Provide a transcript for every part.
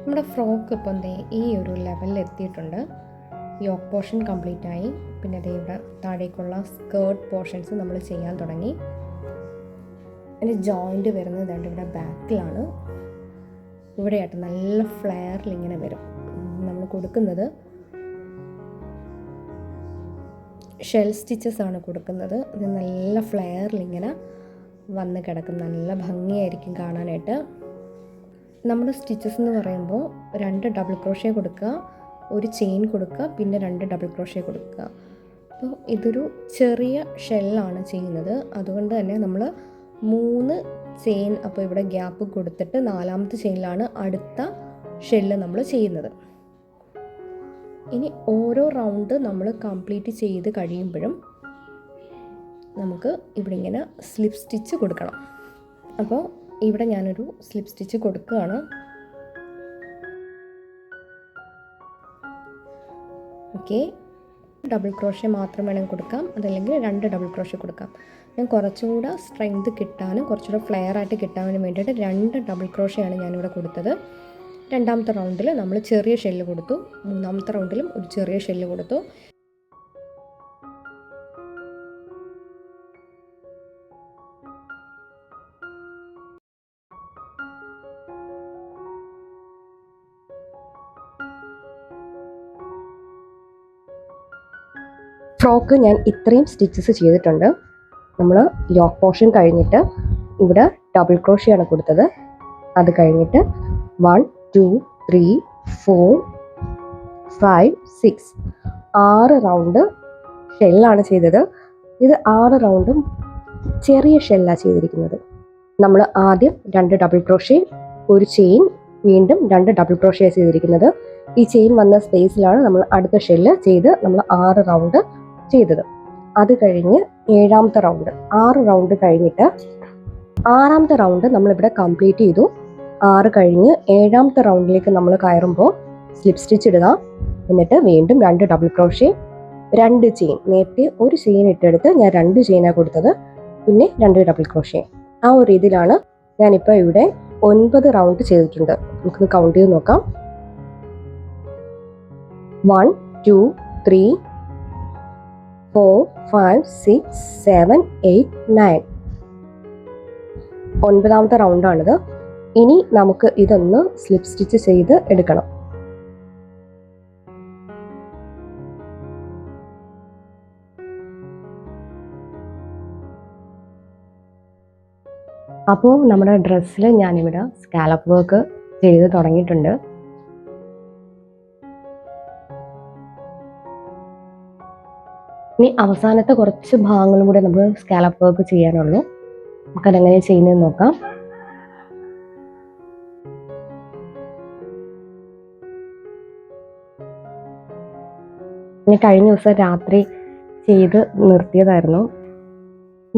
നമ്മുടെ ഫ്രോക്ക് ഇപ്പം ദേ ഈ ഒരു ലെവലിൽ എത്തിയിട്ടുണ്ട്. യോക്ക് പോർഷൻ കംപ്ലീറ്റ് ആയി. പിന്നെ ദേ ഇവിടെ താഴേക്കുള്ള സ്കേർട്ട് പോർഷൻസ് നമ്മൾ ചെയ്യാൻ തുടങ്ങി. അതിൻ്റെ ജോയിൻ്റ് വരുന്നത് രണ്ട് ഇവിടെ ബാക്കിലാണ്. ഇവിടെയായിട്ട് നല്ല ഫ്ലെയറിൽ ഇങ്ങനെ വരും. നമ്മൾ കൊടുക്കുന്നത് ഷെൽ സ്റ്റിച്ചസ് ആണ് കൊടുക്കുന്നത്. ഇത് നല്ല ഫ്ലെയറിൽ ഇങ്ങനെ വന്ന് കിടക്കും. നല്ല ഭംഗിയായിരിക്കും കാണാനായിട്ട്. നമ്മുടെ സ്റ്റിച്ചസ് എന്ന് പറയുമ്പോൾ 2 ഡബിൾ ക്രോഷ്യ കൊടുക്കുക, ഒരു ചെയിൻ കൊടുക്കുക, പിന്നെ 2 ഡബിൾ ക്രോഷ്യ കൊടുക്കുക. അപ്പോൾ ഇതൊരു ചെറിയ ഷെല്ലാണ് ചെയ്യുന്നത്. അതുകൊണ്ട് തന്നെ നമ്മൾ 3 ചെയിൻ അപ്പോൾ ഇവിടെ ഗ്യാപ്പ് കൊടുത്തിട്ട് 4ാമത്തെ ചെയിനിലാണ് അടുത്ത ഷെല്ല് നമ്മൾ ചെയ്യുന്നത്. ഇനി ഓരോ റൗണ്ട് നമ്മൾ കംപ്ലീറ്റ് ചെയ്ത് കഴിയുമ്പോഴും നമുക്ക് ഇവിടെ ഇങ്ങനെ സ്ലിപ്പ് സ്റ്റിച്ച് കൊടുക്കണം. അപ്പോൾ ഇവിടെ ഞാനൊരു സ്ലിപ്പ് സ്റ്റിച്ച് കൊടുക്കുകയാണ്. ഓക്കെ, ഡബിൾ ക്രോഷ്യ മാത്രം വേണമെങ്കിൽ കൊടുക്കാം, അതല്ലെങ്കിൽ 2 ഡബിൾ ക്രോഷ്യ കൊടുക്കാം. ഞാൻ കുറച്ചുകൂടെ സ്ട്രെങ്ത് കിട്ടാനും കുറച്ചുകൂടെ ഫ്ലെയർ ആയിട്ട് കിട്ടാനും വേണ്ടിയിട്ട് 2 ഡബിൾ ക്രോഷ്യയാണ് ഞാനിവിടെ കൊടുത്തത്. 2ാമത്തെ റൗണ്ടിൽ നമ്മൾ ചെറിയ ഷെല്ല് കൊടുത്തു, 3ാമത്തെ റൗണ്ടിലും ഒരു ചെറിയ ഷെല്ല് കൊടുത്തു. ഫ്രോക്ക് ഞാൻ ഇത്രയും സ്റ്റിച്ചസ് ചെയ്തിട്ടുണ്ട്. നമ്മൾ യോക്ക് പോർഷൻ കഴിഞ്ഞിട്ട് ഇവിടെ ഡബിൾ ക്രോഷ്യയാണ് കൊടുത്തത്. അത് കഴിഞ്ഞിട്ട് 1 2 3 4 5 6 6 റൗണ്ട് ഷെല്ലാണ് ചെയ്തത്. ഇത് 6 റൗണ്ടും ചെറിയ ഷെല്ലാണ് ചെയ്തിരിക്കുന്നത്. നമ്മൾ ആദ്യം 2 ഡബിൾ ക്രോഷ്യ, ഒരു ചെയിൻ, വീണ്ടും 2 ഡബിൾ ക്രോഷ്യ ചെയ്തിരിക്കുന്നത്. ഈ ചെയിൻ വന്ന സ്പേസിലാണ് നമ്മൾ അടുത്ത ഷെല്ല് ചെയ്ത് നമ്മൾ 6 റൗണ്ട് ചെയ്തത്. അത് കഴിഞ്ഞ് 7ാമത്തെ റൗണ്ട് 6 റൗണ്ട് കഴിഞ്ഞിട്ട് 6ാമത്തെ റൗണ്ട് നമ്മളിവിടെ കംപ്ലീറ്റ് ചെയ്തു. 6 കഴിഞ്ഞ് 7ാമത്തെ റൗണ്ടിലേക്ക് നമ്മൾ കയറുമ്പോൾ സ്ലിപ്പ് സ്റ്റിച്ച് ഇടുക. എന്നിട്ട് വീണ്ടും 2 ഡബിൾ ക്രോഷ്യ, 2 ചെയിൻ. നേരത്തെ ഒരു ചെയിൻ ഇട്ടെടുത്ത് ഞാൻ 2 ചെയിനാണ് കൊടുത്തത്, പിന്നെ 2 ഡബിൾ ക്രോഷ്യ. ആ ഒരു രീതിയിലാണ് ഞാനിപ്പോൾ ഇവിടെ 9 റൗണ്ട് ചെയ്തിട്ടുണ്ട്. നമുക്കൊന്ന് കൗണ്ട് ചെയ്ത് നോക്കാം. 1 2 3 4 5 6 7 8 9. 9ാമത്തെ റൗണ്ടാണിത്. ഇനി നമുക്ക് ഇതൊന്ന് സ്ലിപ്പ് സ്റ്റിച്ച് ചെയ്ത് എടുക്കണം. അപ്പോൾ നമ്മുടെ ഡ്രസ്സിൽ ഞാനിവിടെ സ്കാലപ്പ് വർക്ക് ചെയ്ത് തുടങ്ങിയിട്ടുണ്ട്. ഇനി അവസാനത്തെ കുറച്ച് ഭാഗങ്ങളും കൂടെ നമുക്ക് സ്കാലപ്പ് വർക്ക് ചെയ്യാനുള്ളൂ. നമുക്കതെങ്ങനെ ചെയ്യുന്നതെന്ന് നോക്കാം. ഞാൻ കഴിഞ്ഞ ദിവസം രാത്രി ചെയ്ത് നിർത്തിയതായിരുന്നു.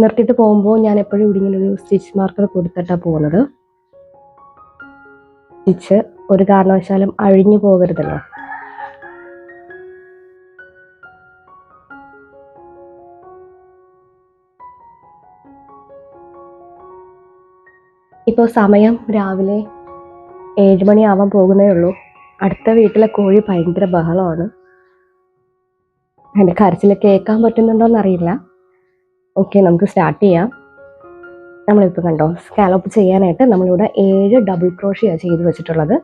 നിർത്തിയിട്ട് പോകുമ്പോൾ ഞാൻ എപ്പോഴും ഇവിടെ ഇങ്ങനെ ഒരു സ്റ്റിച്ച് മാർക്കർ കൊടുത്തിട്ടാണ് പോകുന്നത്. സ്റ്റിച്ച് ഒരു കാരണവശാലും അഴിഞ്ഞു പോകരുതല്ലോ. ഇപ്പോൾ സമയം രാവിലെ 7 മണിയാവാൻ പോകുന്നേ ഉള്ളൂ. അടുത്ത വീട്ടിലെ കോഴി ഭയങ്കര ബഹളമാണ്. എൻ്റെ കരച്ചിൽ കേൾക്കാൻ പറ്റുന്നുണ്ടോയെന്നറിയില്ല. ഓക്കെ, നമുക്ക് സ്റ്റാർട്ട് ചെയ്യാം. നമ്മളിപ്പോൾ കണ്ടോ, സ്കാലപ്പ് ചെയ്യാനായിട്ട് നമ്മളിവിടെ 7 ഡബിൾ ക്രോഷ്യ ചെയ്ത് വെച്ചിട്ടുള്ളത്.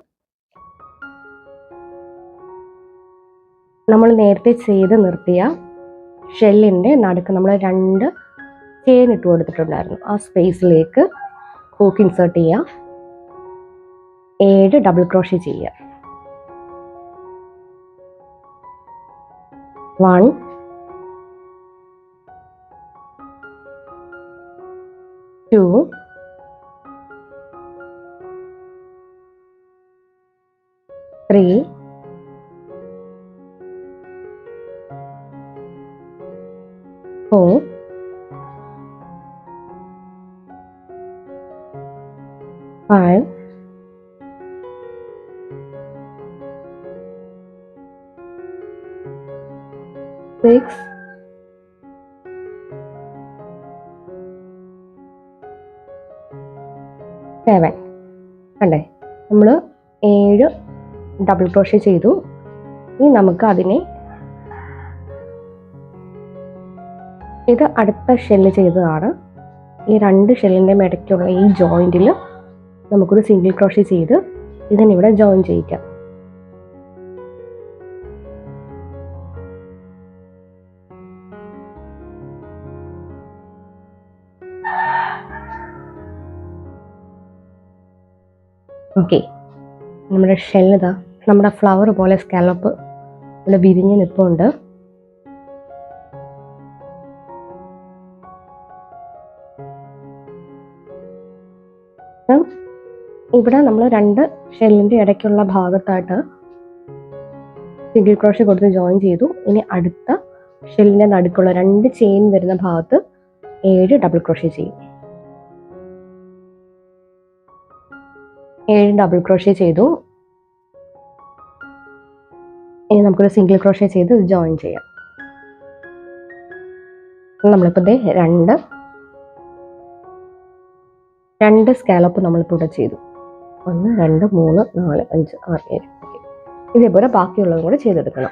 നമ്മൾ നേരത്തെ ചെയ്ത് നിർത്തിയ ഷെല്ലിൻ്റെ നടുക്ക് നമ്മൾ 2 ചെയിൻ ഇട്ട് കൊടുത്തിട്ടുണ്ടായിരുന്നു. ആ സ്പേസിലേക്ക് ഹൂക്ക് ഇൻസേർട്ട് ചെയ്യുക, 7 ഡബിൾ ക്രോഷ്യ ചെയ്യുക. 1 2 3 4 5 6 7. കണ്ടേ, നമ്മൾ 7 ഡബിൾ ക്രോഷ്യ ചെയ്തു. ഇനി നമുക്ക് അതിനെ ഇത് അടുത്ത ഷെല്ല് ചെയ്തതാണ്. ഈ 2 ഷെല്ലിൻ്റെയും ഇടയ്ക്കുള്ള ഈ ജോയിൻറ്റിൽ നമുക്കൊരു സിംഗിൾ ക്രോഷ്യ ചെയ്ത് ഇതിനിവിടെ ജോയിൻ ചെയ്യിക്കാം. ഓക്കെ, നമ്മുടെ ഷെല്ലിതാ നമ്മുടെ ഫ്ലവർ പോലെ സ്കാലപ്പ് ഇവിടെ വിരിഞ്ഞ് നിൽപ്പുണ്ട്. ഇവിടെ നമ്മൾ 2 ഷെല്ലിൻ്റെ ഇടയ്ക്കുള്ള ഭാഗത്തായിട്ട് സിംഗിൾ ക്രോഷ്യ കൊടുത്ത് ജോയിൻ ചെയ്തു. ഇനി അടുത്ത ഷെല്ലിൻ്റെ നടുക്കുള്ള 2 ചെയിൻ വരുന്ന ഭാഗത്ത് 7 ഡബിൾ ക്രോഷ്യ ചെയ്യും. 7 ഡബിൾ ക്രോഷ്യ ചെയ്തു. ഇനി നമുക്കൊരു സിംഗിൾ ക്രോഷ്യ ചെയ്ത് ജോയിൻ ചെയ്യാം. നമ്മളിപ്പോൾ ദേ 2 സ്കാലപ്പ് നമ്മളിപ്പോൾ ഇവിടെ ചെയ്തു. 1 2 3 4 5 6 7. ഇതേപോലെ ബാക്കിയുള്ളതും കൂടെ ചെയ്തെടുക്കണം.